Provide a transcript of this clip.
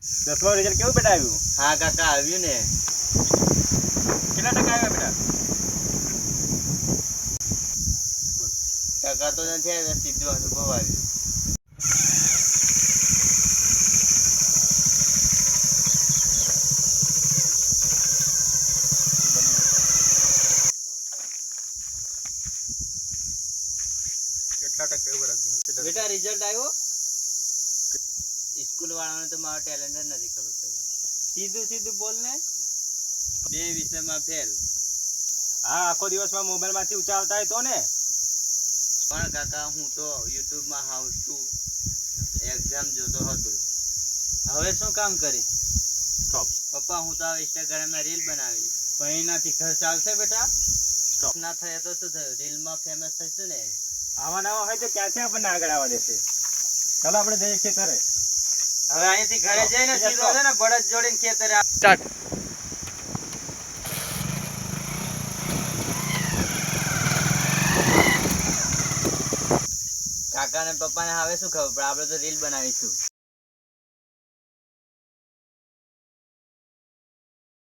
દસમા રિઝલ્ટ કેવું બેટા આવ્યું? હા કાકા આવ્યું ને. કેટલા ટકા આવ્યા બેટા? ટકા તો નથી આવ્યા, સીધો અનુભવ આવ્યો. કેટલા ટકા એવું રાખ્યું? બેટા રિઝલ્ટ આવ્યો. સ્કૂલ વાળાને તો મારો ટેલેન્ટ જ નથી ખબર પડી. સીધું સીધું બોલ ને. 2 વિષયમાં ફેલ. હા, આખો દિવસમાં મોબાઈલ માંથી ઊંચા આવતા હોય તો ને. પણ કાકા હું તો યુટ્યુબમાં હાઉ ટુ એક્ઝામ જોતો હતો. હવે શું કામ કરીશ? સ્ટોપ. પપ્પા હું તો ઇન્સ્ટાગ્રામમાં રીલ બનાવી, પણ એનાથી ઘર ચાલશે બેટા? સ્ટોપ. ના થયા તો શું થયું? રીલમાં ફેમસ થઈશું ને. આવા નવા હોય તો ક્યાંથી આપણને આગળ આવવા દેશે? ચાલો આપણે જઈએ ખેતરે. હવે અહીંથી ઘરે જઈને સીધો છે ને બળદ જોડીને ખેતરે સ્ટાર્ટ. કાકા ને પપ્પા ને હવે શું ખબર પડે? આપણે તો રીલ બનાવીશું.